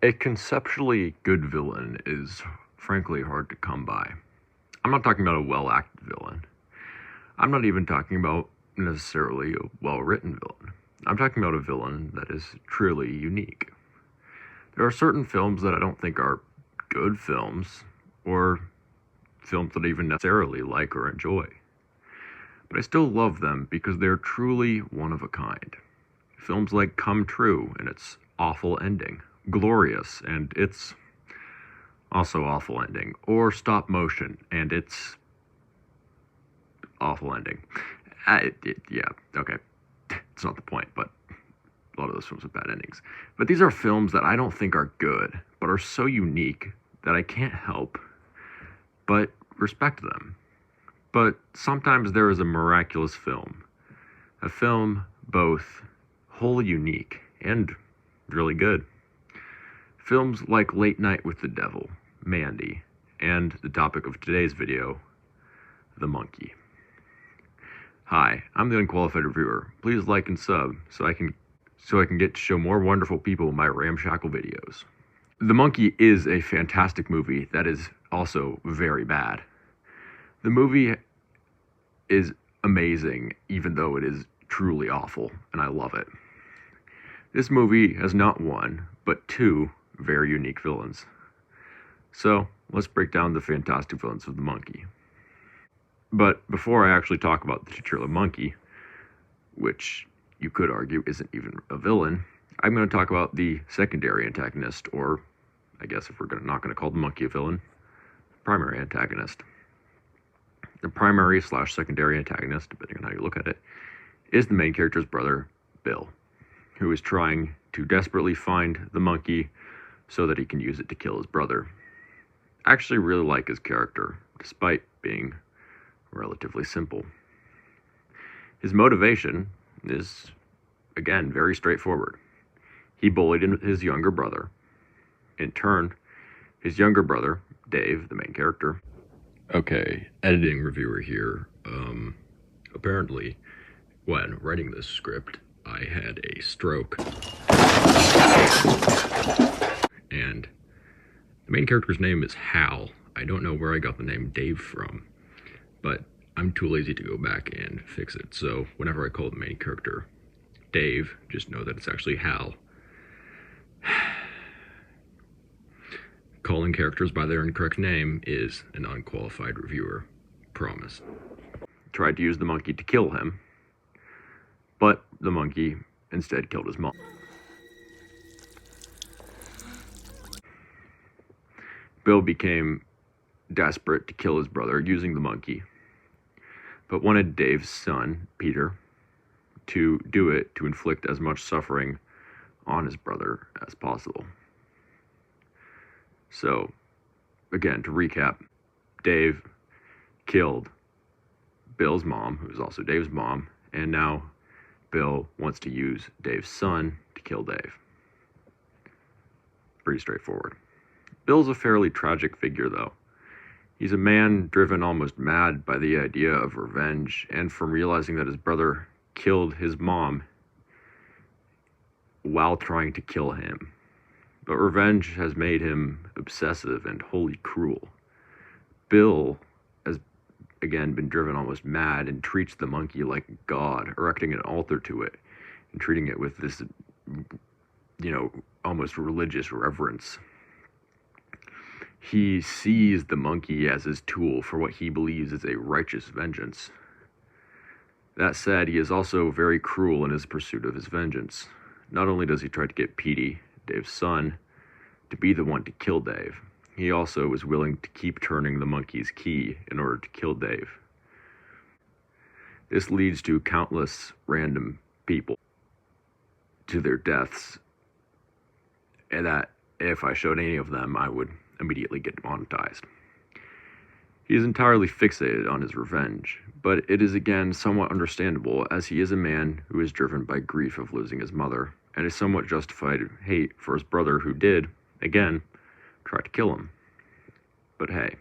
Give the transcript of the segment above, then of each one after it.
A conceptually good villain is frankly hard to come by. I'm not talking about a well-acted villain. I'm not even talking about necessarily a well-written villain. I'm talking about a villain that is truly unique. There are certain films that I don't think are good films, or films that I even necessarily like or enjoy. But I still love them because they're truly one of a kind. Films like Come True and its awful ending, Glorious and its also awful ending, or Stop Motion and its awful ending. Yeah, okay. It's not the point, but a lot of those films have bad endings. But these are films that I don't think are good, but are so unique that I can't help but respect them. But sometimes there is a miraculous film. A film both wholly unique and really good. Films like Late Night with the Devil, Mandy, and the topic of today's video, The Monkey. Hi, I'm the Unqualified Reviewer. Please like and sub so I can get to show more wonderful people my ramshackle videos. The Monkey is a fantastic movie that is also very bad. The movie is amazing, even though it is truly awful, and I love it. This movie has not one, but two very unique villains. So, let's break down the fantastic villains of The Monkey. But before I actually talk about the titular monkey, which you could argue isn't even a villain, I'm going to talk about the secondary antagonist, or I guess if we're not going to call the monkey a villain, primary antagonist. The primary/secondary antagonist, depending on how you look at it, is the main character's brother, Bill, who is trying to desperately find the monkey so that he can use it to kill his brother. I actually really like his character, despite being relatively simple. His motivation is, again, very straightforward. He bullied his younger brother. In turn, his younger brother, Dave, the main character. Okay, editing reviewer here. Apparently, when writing this script, I had a stroke. And the main character's name is Hal. I don't know where I got the name Dave from, but I'm too lazy to go back and fix it. So whenever I call the main character Dave, just know that it's actually Hal. Calling characters by their incorrect name is an unqualified reviewer. Promise. Tried to use the monkey to kill him, but the monkey instead killed his mom. Bill became desperate to kill his brother using the monkey, but wanted Dave's son, Peter, to do it to inflict as much suffering on his brother as possible. So, again, to recap, Dave killed Bill's mom, who is also Dave's mom, and now Bill wants to use Dave's son to kill Dave. Pretty straightforward. Bill's a fairly tragic figure, though. He's a man driven almost mad by the idea of revenge, and from realizing that his brother killed his mom while trying to kill him. But revenge has made him obsessive and wholly cruel. Bill has, again, been driven almost mad and treats the monkey like God, erecting an altar to it and treating it with this, almost religious reverence. He sees the monkey as his tool for what he believes is a righteous vengeance. That said, he is also very cruel in his pursuit of his vengeance. Not only does he try to get Petey, Dave's son, to be the one to kill Dave, he also is willing to keep turning the monkey's key in order to kill Dave. This leads to countless random people to their deaths, and that if I showed any of them, I would immediately get demonetized. He is entirely fixated on his revenge, but it is again somewhat understandable, as he is a man who is driven by grief of losing his mother, and his somewhat justified hate for his brother who did, again, try to kill him. But hey,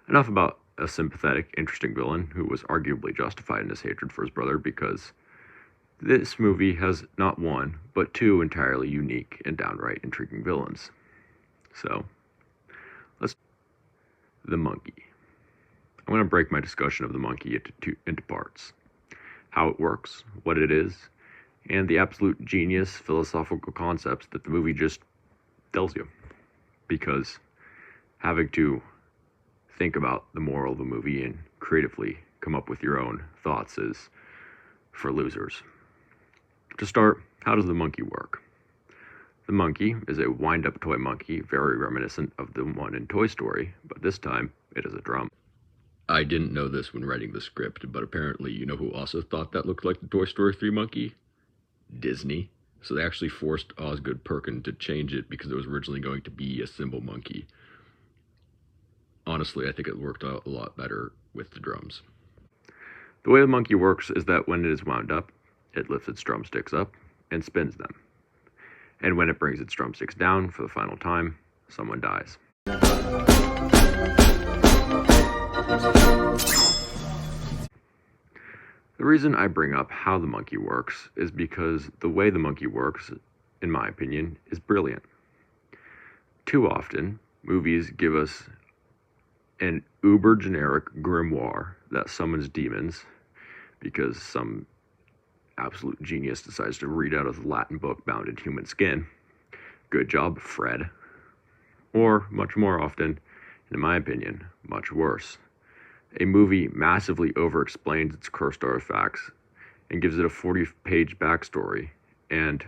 enough about a sympathetic, interesting villain who was arguably justified in his hatred for his brother, because this movie has not one, but two entirely unique and downright intriguing villains. So, let's the monkey. I'm going to break my discussion of the monkey into parts. How it works, what it is, and the absolute genius philosophical concepts that the movie just tells you. Because having to think about the moral of the movie and creatively come up with your own thoughts is for losers. To start, how does the monkey work? The monkey is a wind-up toy monkey, very reminiscent of the one in Toy Story, but this time it is a drum. I didn't know this when writing the script, but apparently you know who also thought that looked like the Toy Story 3 monkey? Disney. So they actually forced Osgood Perkin to change it because it was originally going to be a cymbal monkey. Honestly, I think it worked out a lot better with the drums. The way the monkey works is that when it is wound up, it lifts its drumsticks up and spins them. And when it brings its drumsticks down for the final time, someone dies. The reason I bring up how the monkey works is because the way the monkey works, in my opinion, is brilliant. Too often, movies give us an uber generic grimoire that summons demons because some absolute genius decides to read out a Latin book bound in human skin. Good job, Fred. Or, much more often, in my opinion, much worse. A movie massively over-explains its cursed artifacts and gives it a 40-page backstory and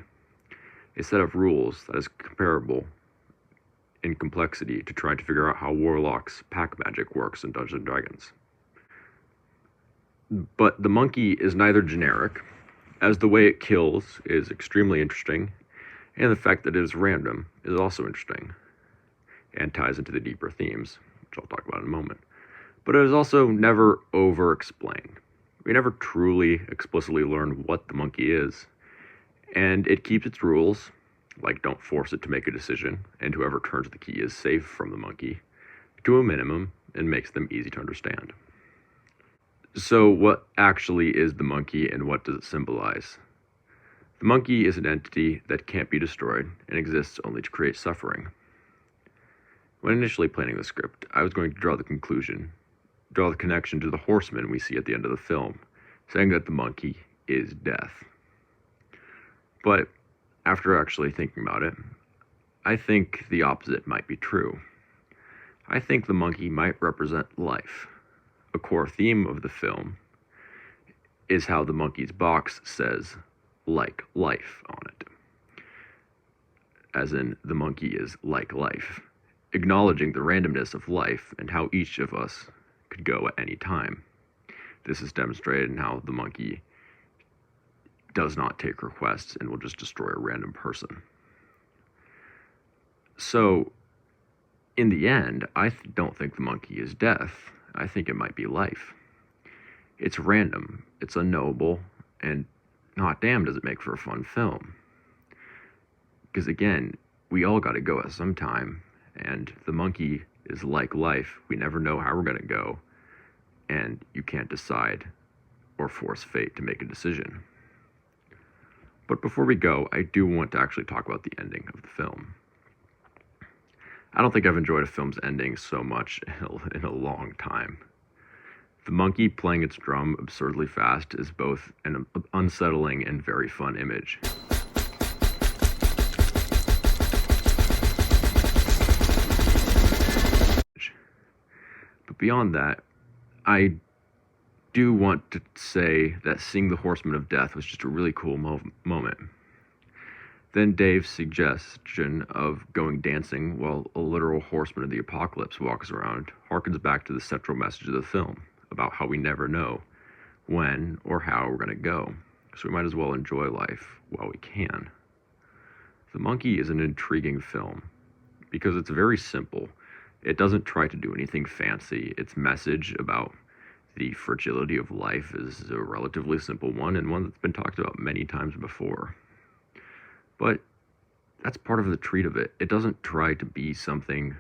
a set of rules that is comparable in complexity to try to figure out how Warlock's pack magic works in Dungeons & Dragons. But the monkey is neither generic, as the way it kills is extremely interesting, and the fact that it is random is also interesting, and ties into the deeper themes, which I'll talk about in a moment. But it is also never over-explained. We never truly explicitly learn what the monkey is, and it keeps its rules, like don't force it to make a decision, and whoever turns the key is safe from the monkey, to a minimum, and makes them easy to understand. So what actually is the monkey, and what does it symbolize? The monkey is an entity that can't be destroyed, and exists only to create suffering. When initially planning the script, I was going to draw the connection to the horseman we see at the end of the film, saying that the monkey is death. But after actually thinking about it, I think the opposite might be true. I think the monkey might represent life. A core theme of the film is how the monkey's box says, like life on it. As in, the monkey is like life, acknowledging the randomness of life and how each of us could go at any time. This is demonstrated in how the monkey does not take requests and will just destroy a random person. So, in the end, I don't think the monkey is death. I think it might be life. It's random, it's unknowable, and not damn does it make for a fun film. Because again, we all gotta go at some time, and the monkey is like life. We never know how we're gonna go, and you can't decide or force fate to make a decision. But before we go, I do want to actually talk about the ending of the film. I don't think I've enjoyed a film's ending so much in a long time. The monkey playing its drum absurdly fast is both an unsettling and very fun image. But beyond that, I do want to say that seeing the Horseman of Death was just a really cool moment. Then Dave's suggestion of going dancing while a literal horseman of the apocalypse walks around harkens back to the central message of the film about how we never know when or how we're going to go, so we might as well enjoy life while we can. The Monkey is an intriguing film because it's very simple. It doesn't try to do anything fancy. Its message about the fragility of life is a relatively simple one, and one that's been talked about many times before. But that's part of the treat of it. It doesn't try to be something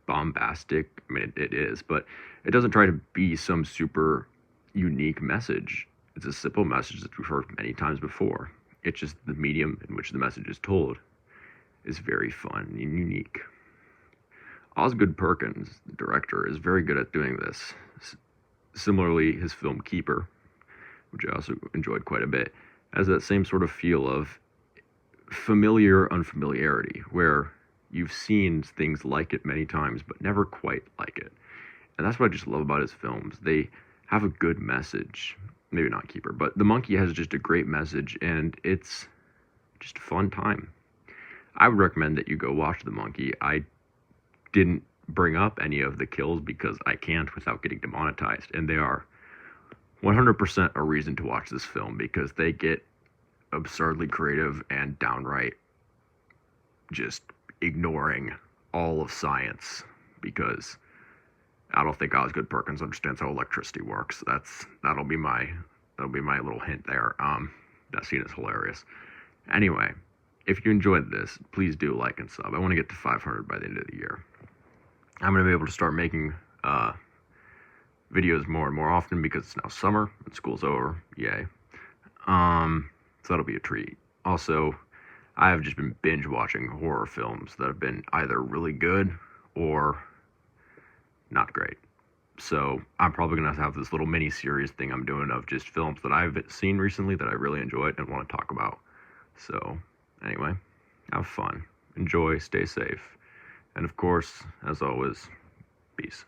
bombastic. I mean, it is, but it doesn't try to be some super unique message. It's a simple message that we've heard many times before. It's just the medium in which the message is told is very fun and unique. Osgood Perkins, the director, is very good at doing this. Similarly, his film Keeper, which I also enjoyed quite a bit, has that same sort of feel of familiar unfamiliarity, where you've seen things like it many times, but never quite like it. And that's what I just love about his films. They have a good message. Maybe not Keeper, but The Monkey has just a great message, and it's just a fun time. I would recommend that you go watch The Monkey. I didn't bring up any of the kills because I can't without getting demonetized, and they are 100% a reason to watch this film because they get absurdly creative and downright just ignoring all of science, because I don't think Osgood Perkins understands how electricity works. That'll be my little hint there. That scene is hilarious. Anyway, if you enjoyed this, please do like and sub. I want to get to 500 by the end of the year. I'm going to be able to start making videos more and more often because it's now summer and school's over. Yay. So that'll be a treat. Also, I have just been binge watching horror films that have been either really good or not great. So I'm probably going to have this little mini series thing I'm doing of just films that I've seen recently that I really enjoyed and want to talk about. So anyway, have fun, enjoy, stay safe, and of course, as always, peace.